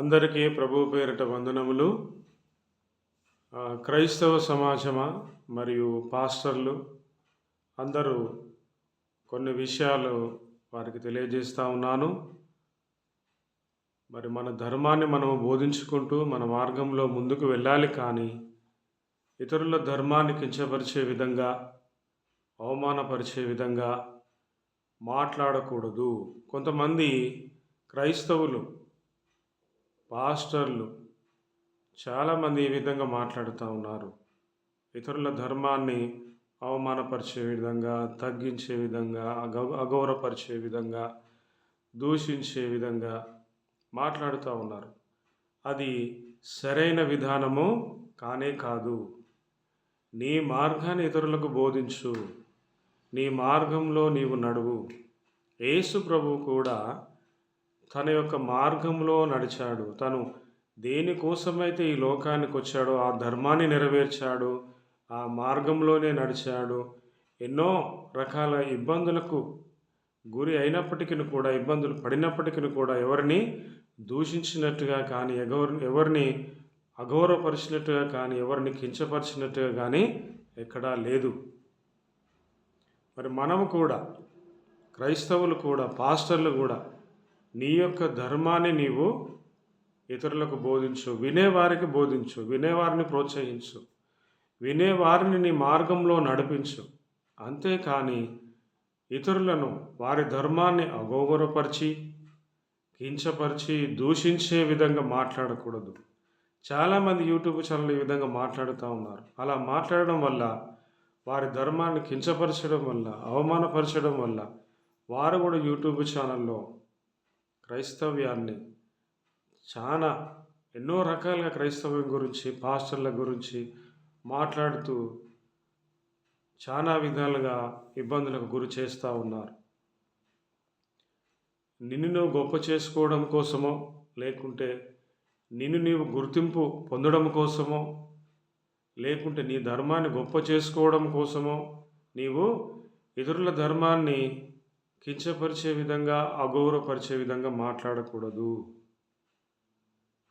అందరికీ ప్రభు పేరిట వందనములు. క్రైస్తవ సమాజమా మరియు పాస్టర్లు అందరూ కొన్ని విషయాలు వారికి తెలియజేస్తూ ఉన్నాను. మరి మన ధర్మాన్ని మనము బోధించుకుంటూ మన మార్గంలో ముందుకు వెళ్ళాలి, కానీ ఇతరుల ధర్మాన్ని కించపరిచే విధంగా, అవమానపరిచే విధంగా మాట్లాడకూడదు. కొంతమంది క్రైస్తవులు, పాస్టర్లు చాలామంది ఈ విధంగా మాట్లాడుతూ ఉన్నారు. ఇతరుల ధర్మాన్ని అవమానపరిచే విధంగా, తగ్గించే విధంగా, అగౌరవపరిచే విధంగా, దూషించే విధంగా మాట్లాడుతూ ఉన్నారు. అది సరైన విధానము కానే కాదు. నీ మార్గాన్ని ఇతరులకు బోధించు, నీ మార్గంలో నీవు నడువు. యేసు ప్రభువు కూడా తన యొక్క మార్గంలో నడిచాడు. తను దేనికోసమైతే ఈ లోకానికి వచ్చాడో ఆ ధర్మాన్ని నెరవేర్చాడు, ఆ మార్గంలోనే నడిచాడు. ఎన్నో రకాల ఇబ్బందులకు గురి అయినప్పటికీ కూడా, ఇబ్బందులు పడినప్పటికీ కూడా ఎవరిని దూషించినట్టుగా కానీ, ఎవరిని అగౌరవపరిచినట్టుగా కానీ, ఎవరిని కించపరిచినట్టుగా కానీ ఎక్కడా లేదు. మరి మనము కూడా, క్రైస్తవులు కూడా, పాస్టర్లు కూడా నీ యొక్క ధర్మాన్ని నీవు ఇతరులకు బోధించు, వినేవారికి బోధించు, వినేవారిని ప్రోత్సహించు, వినేవారిని నీ మార్గంలో నడిపించు. అంతేకాని ఇతరులను వారి ధర్మాన్ని అగౌరవపరిచి, కించపరిచి, దూషించే విధంగా మాట్లాడకూడదు. చాలామంది యూట్యూబ్ ఛానల్ ఈ విధంగా మాట్లాడుతూ ఉన్నారు. అలా మాట్లాడడం వల్ల, వారి ధర్మాన్ని కించపరచడం వల్ల, అవమానపరచడం వల్ల వారు కూడా యూట్యూబ్ ఛానల్లో క్రైస్తవ్యాన్ని చాలా ఎన్నో రకాలుగా క్రైస్తవ్యం గురించి, పాస్టర్ల గురించి మాట్లాడుతూ చాలా విధాలుగా ఇబ్బందులకు గురి చేస్తూ ఉన్నారు. నిన్ను నువ్వు గొప్ప చేసుకోవడం కోసమో, లేకుంటే నిన్ను నీవు గుర్తింపు పొందడం కోసమో, లేకుంటే నీ ధర్మాన్ని గొప్ప చేసుకోవడం కోసమో నీవు ఇతరుల ధర్మాన్ని కించపరిచే విధంగా, అగౌరవపరిచే విధంగా మాట్లాడకూడదు.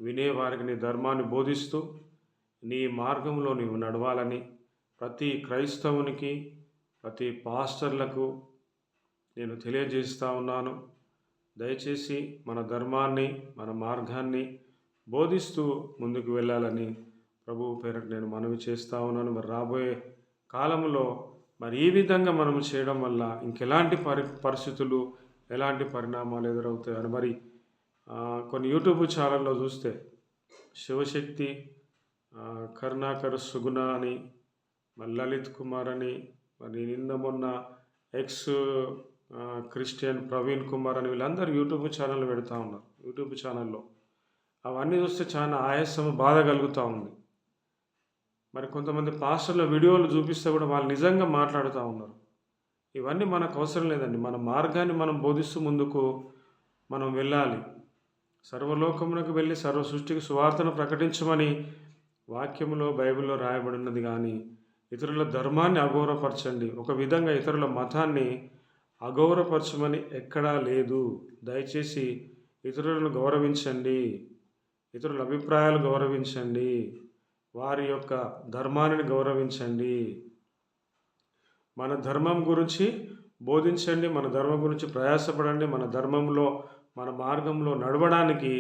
వినేవారికి నీ ధర్మాన్ని బోధిస్తూ నీ మార్గంలో నీవు నడవాలని ప్రతి క్రైస్తవునికి, ప్రతి పాస్టర్లకు నేను తెలియజేస్తూ ఉన్నాను. దయచేసి మన ధర్మాన్ని, మన మార్గాన్ని బోధిస్తూ ముందుకు వెళ్ళాలని ప్రభువు పేరట నేను మనవి చేస్తూ ఉన్నాను. మరి రాబోయే కాలంలో మరి ఈ విధంగా మనం చేయడం వల్ల ఇంకెలాంటి పరిస్థితులు, ఎలాంటి పరిణామాలు ఎదురవుతాయని మరి కొన్ని యూట్యూబ్ ఛానల్లో చూస్తే శివశక్తి, కరుణాకర్ సుగుణ అని, మరి లలిత్ కుమార్ అని, మరి నిన్న మొన్న ఎక్స్ క్రిస్టియన్ ప్రవీణ్ కుమార్ అని, వీళ్ళందరూ యూట్యూబ్ ఛానల్ పెడతా ఉన్నారు. యూట్యూబ్ ఛానల్లో అవన్నీ చూస్తే చాలా ఆయాసం, బాధ కలుగుతూ ఉంది. మరి కొంతమంది పాస్టర్ల వీడియోలు చూపిస్తే కూడా వాళ్ళు నిజంగా మాట్లాడుతూ ఉన్నారు. ఇవన్నీ మనకు అవసరం లేదండి. మన మార్గాన్ని మనం బోధిస్తూ ముందుకు మనం వెళ్ళాలి. సర్వలోకమునకు వెళ్ళి సర్వ సృష్టికి సువార్తను ప్రకటించమని వాక్యంలో, బైబిల్లో రాయబడినది. కానీ ఇతరుల ధర్మాన్ని అగౌరవపరచండి, ఒక విధంగా ఇతరుల మతాన్ని అగౌరవపరచమని ఎక్కడా లేదు. దయచేసి ఇతరులను గౌరవించండి, ఇతరుల అభిప్రాయాలు గౌరవించండి, వారి యొక్క ధర్మాన్ని గౌరవించండి. మన ధర్మం గురించి బోధించండి, మన ధర్మం గురించి ప్రయాసపడండి. మన ధర్మంలో, మన మార్గంలో నడవడానికి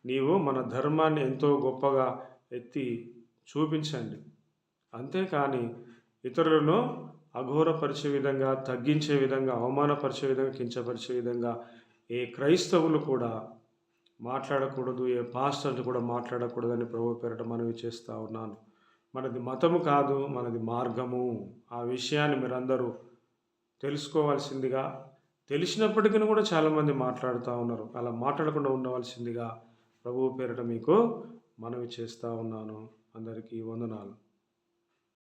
నీవు మన ధర్మాన్ని ఎంతో గొప్పగా ఎత్తి చూపించండి. అంతేకాని ఇతరులను అఘోరపరిచే విధంగా, తగ్గించే విధంగా, అవమానపరిచే విధంగా, కించపరిచే విధంగా ఏ క్రైస్తవులు కూడా మాట్లాడకూడదు, ఏ పాస్టర్లు కూడా మాట్లాడకూడదని ప్రభు పేరట మనవి చేస్తూ ఉన్నాను. మనది మతము కాదు, మనది మార్గము. ఆ విషయాన్ని మీరందరూ తెలుసుకోవాల్సిందిగా, తెలిసినప్పటికీ కూడా చాలామంది మాట్లాడుతూ ఉన్నారు. అలా మాట్లాడకుండా ఉండవలసిందిగా ప్రభు పేరట మీకు మనవి చేస్తూ ఉన్నాను. అందరికీ వందనాలు.